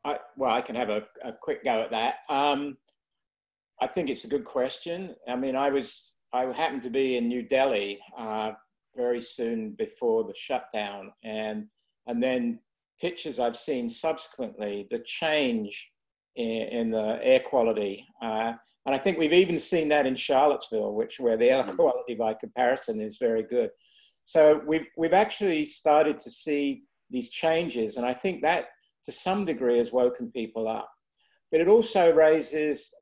well, I can have a quick go at that. I think it's a good question. I mean, I happened to be in New Delhi very soon before the shutdown, and then pictures I've seen subsequently, the change in the air quality. And I think we've even seen that in Charlottesville, where the air quality by comparison is very good. So we've actually started to see these changes, and I think that to some degree has woken people up. But it also raises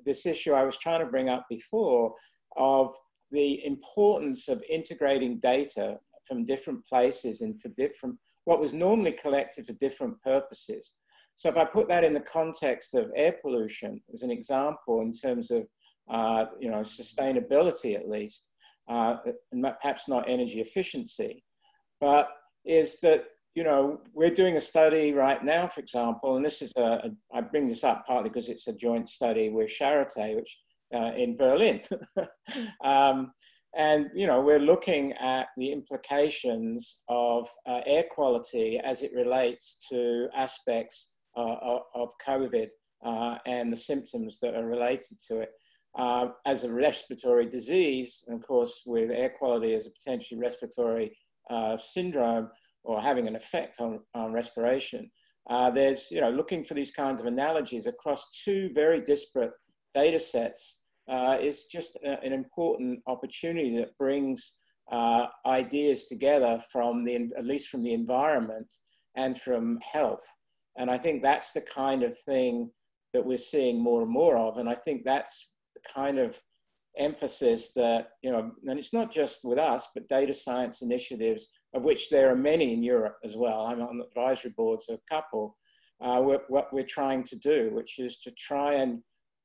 this issue I was trying to bring up before of the importance of integrating data from different places and for what was normally collected for different purposes. So if I put that in the context of air pollution as an example, in terms of sustainability at least, and perhaps not energy efficiency, but is that we're doing a study right now, for example, and this is I bring this up partly because it's a joint study with Charité, which in Berlin. And, we're looking at the implications of air quality as it relates to aspects of COVID and the symptoms that are related to it. As a respiratory disease, and of course, with air quality as a potentially respiratory syndrome, or having an effect on respiration. There's, looking for these kinds of analogies across two very disparate data sets is just an important opportunity that brings ideas together from at least from the environment and from health. And I think that's the kind of thing that we're seeing more and more of. And I think that's the kind of emphasis that, and it's not just with us, but data science initiatives, of which there are many in Europe as well. I'm on the advisory boards of a couple. What we're trying to do, which is to try and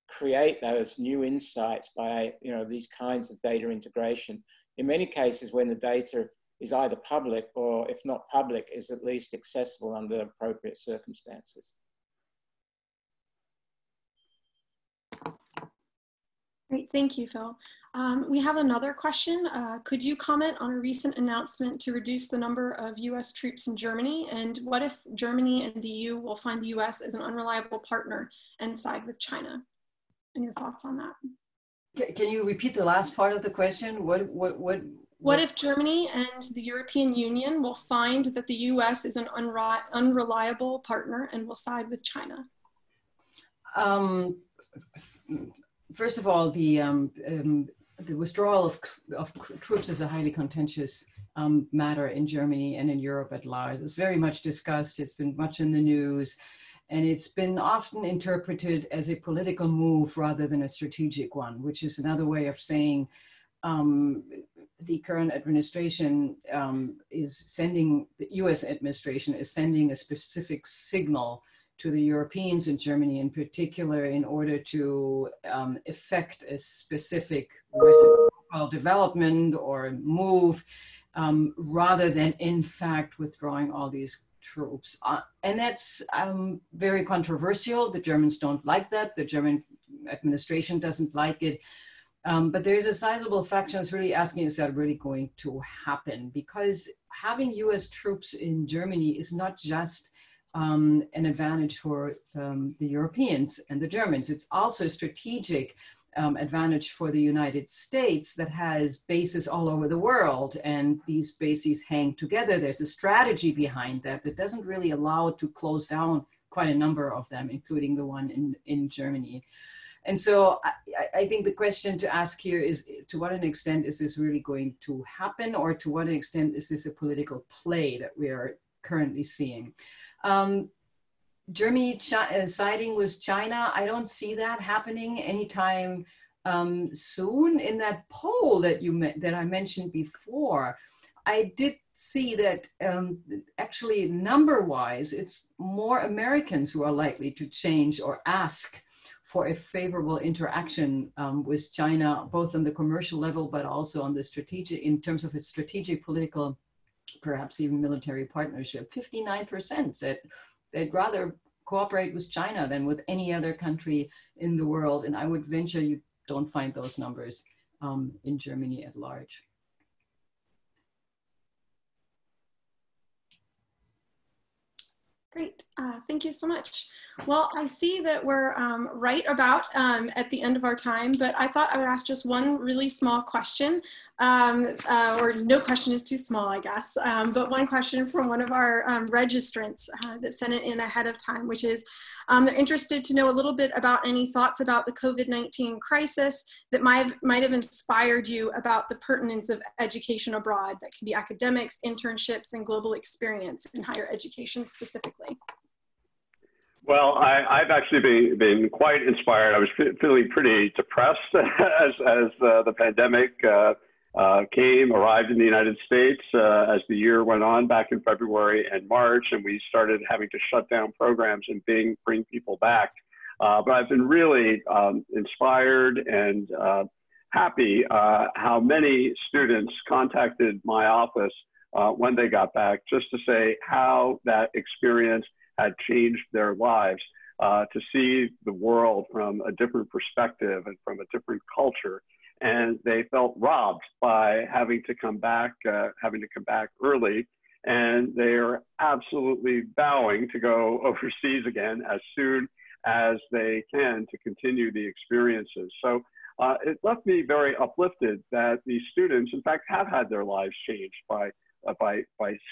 create those new insights by these kinds of data integration. In many cases, when the data is either public or, if not public, is at least accessible under appropriate circumstances. Great, thank you, Phil. We have another question. Could you comment on a recent announcement to reduce the number of US troops in Germany? And what if Germany and the EU will find the US as an unreliable partner and side with China? And your thoughts on that? Can you repeat the last part of the question? What if Germany and the European Union will find that the US is an unreliable partner and will side with China? First of all, the withdrawal of troops is a highly contentious matter in Germany and in Europe at large. It's very much discussed. It's been much in the news, and it's been often interpreted as a political move rather than a strategic one, which is another way of saying the current administration the US administration is sending a specific signal to the Europeans and Germany in particular in order to effect a specific reciprocal development or move rather than in fact withdrawing all these troops. And that's very controversial. The Germans don't like that. The German administration doesn't like it. But there's a sizable faction that's really asking, is that really going to happen? Because having US troops in Germany is not just an advantage for the Europeans and the Germans. It's also a strategic advantage for the United States that has bases all over the world, and these bases hang together. There's a strategy behind that that doesn't really allow it to close down quite a number of them, including the one in Germany. And so I think the question to ask here is, to what an extent is this really going to happen, or to what extent is this a political play that we are currently seeing? Germany siding with China, I don't see that happening anytime soon. In that poll that I mentioned before, I did see that actually number-wise, it's more Americans who are likely to change or ask for a favorable interaction with China, both on the commercial level, but also on the strategic, in terms of its strategic, political, perhaps even military partnership. 59% said they'd rather cooperate with China than with any other country in the world. And I would venture you don't find those numbers in Germany at large. Great, thank you so much. Well, I see that we're right about at the end of our time, but I thought I would ask just one really small question, or no question is too small, I guess, but one question from one of our registrants that sent it in ahead of time, which is they're interested to know a little bit about any thoughts about the COVID-19 crisis that might have inspired you about the pertinence of education abroad. That can be academics, internships, and global experience in higher education specifically. Well, I've actually been quite inspired. I was feeling pretty depressed as the pandemic arrived in the United States as the year went on back in February and March, and we started having to shut down programs and bring people back. But I've been really inspired and happy how many students contacted my office when they got back, just to say how that experience had changed their lives, to see the world from a different perspective and from a different culture. And they felt robbed by having to come back early. And they are absolutely vowing to go overseas again as soon as they can to continue the experiences. So it left me very uplifted that these students, in fact, have had their lives changed by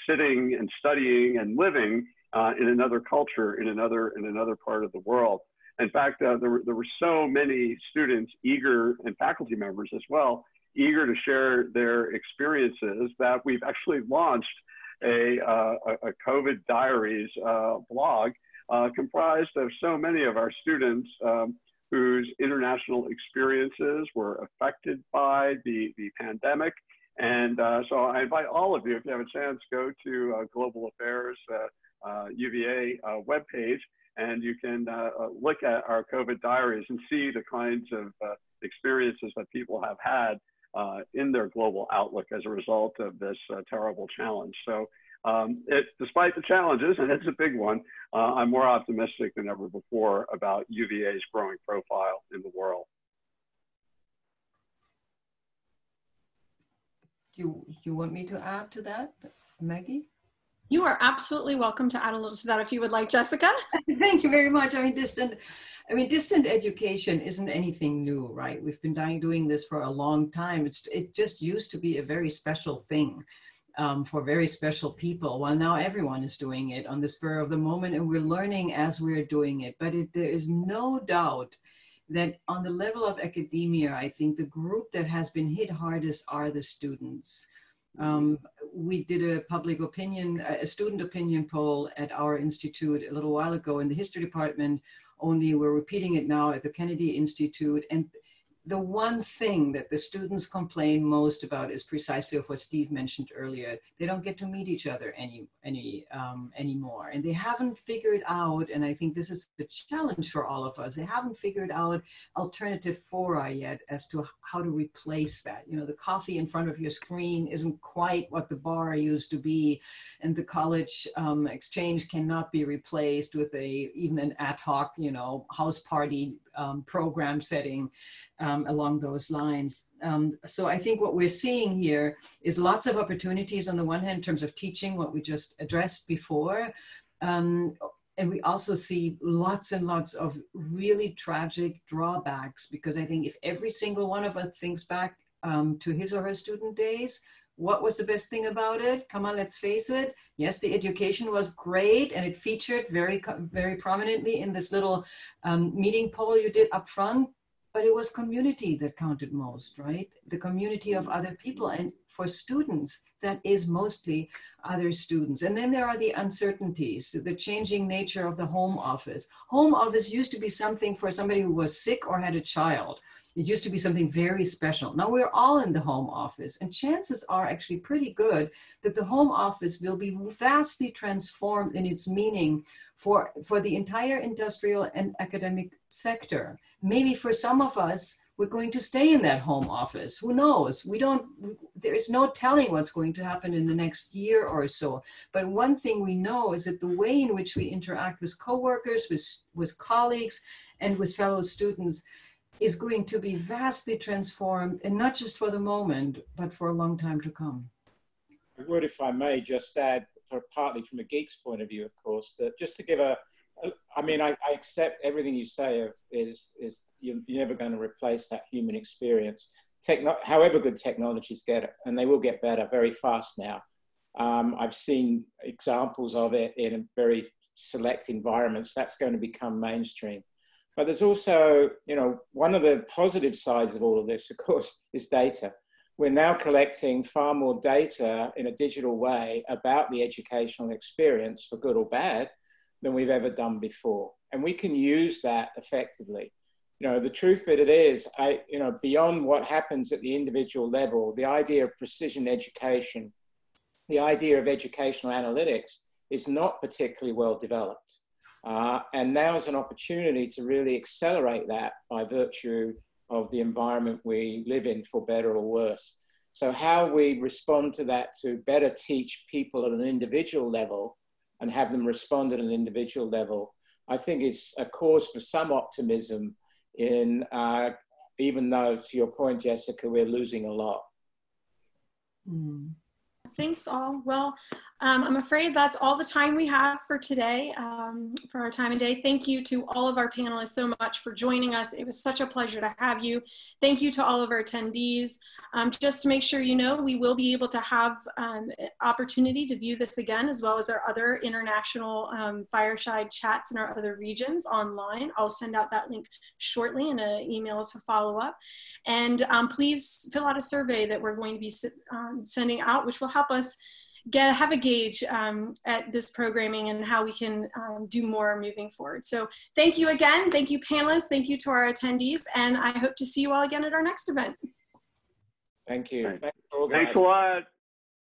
sitting and studying and living in another culture, in another part of the world. In fact, there were so many students eager, and faculty members as well, eager to share their experiences, that we've actually launched a COVID Diaries blog comprised of so many of our students whose international experiences were affected by the pandemic. And so I invite all of you, if you have a chance, go to Global Affairs UVA webpage, and you can look at our COVID Diaries and see the kinds of experiences that people have had in their global outlook as a result of this terrible challenge. So despite the challenges, and it's a big one, I'm more optimistic than ever before about UVA's growing profile in the world. You want me to add to that, Maggie? You are absolutely welcome to add a little to that if you would like, Jessica. Thank you very much. Distant education isn't anything new, right? We've been doing this for a long time. It just used to be a very special thing for very special people. Well, now everyone is doing it on the spur of the moment, and we're learning as we're doing it. But there is no doubt that on the level of academia, I think the group that has been hit hardest are the students. We did a student opinion poll at our institute a little while ago in the history department, only we're repeating it now at the Kennedy Institute. And the one thing that the students complain most about is precisely what Steve mentioned earlier. They don't get to meet each other anymore. And they haven't figured out, and I think this is the challenge for all of us, they haven't figured out alternative fora yet as to how to replace that. You know, the coffee in front of your screen isn't quite what the bar used to be, and the college exchange cannot be replaced with even an ad hoc, house party program setting along those lines. So I think what we're seeing here is lots of opportunities on the one hand in terms of teaching, what we just addressed before. And we also see lots and lots of really tragic drawbacks, because I think if every single one of us thinks back to his or her student days, what was the best thing about it? Come on, let's face it. Yes, the education was great, and it featured very, very prominently in this little meeting poll you did up front, but it was community that counted most, right? The community of other people. And for students, that is mostly other students. And then there are the uncertainties, the changing nature of the home office. Home office used to be something for somebody who was sick or had a child. It used to be something very special. Now we're all in the home office, and chances are actually pretty good that the home office will be vastly transformed in its meaning for the entire industrial and academic sector. Maybe for some of us, we're going to stay in that home office. Who knows? There is no telling what's going to happen in the next year or so. But one thing we know is that the way in which we interact with coworkers, with colleagues, and with fellow students is going to be vastly transformed, and not just for the moment, but for a long time to come. I would, if I may, just add partly from a geek's point of view, of course, that just to give I mean, I accept everything you say is you're never going to replace that human experience. However good technologies get it, and they will get better very fast now. I've seen examples of it in very select environments. That's going to become mainstream. But there's also, you know, one of the positive sides of all of this, of course, is data. We're now collecting far more data in a digital way about the educational experience, for good or bad, than we've ever done before. And we can use that effectively. You know, the truth of it is, you know, beyond what happens at the individual level, the idea of precision education, the idea of educational analytics is not particularly well developed. And now is an opportunity to really accelerate that by virtue of the environment we live in, for better or worse. So how we respond to that to better teach people at an individual level and have them respond at an individual level, I think is a cause for some optimism in, even though, to your point, Jessica, we're losing a lot. Mm. Thanks all. Well, I'm afraid that's all the time we have for today, for our time of day. Thank you to all of our panelists so much for joining us. It was such a pleasure to have you. Thank you to all of our attendees. Just to make sure you know, we will be able to have opportunity to view this again, as well as our other international fireside chats in our other regions online. I'll send out that link shortly in an email to follow up. And please fill out a survey that we're going to be sending out, which will help us have a gauge at this programming and how we can do more moving forward. So thank you again. Thank you, panelists. Thank you to our attendees. And I hope to see you all again at our next event. Thank you. Thanks a lot.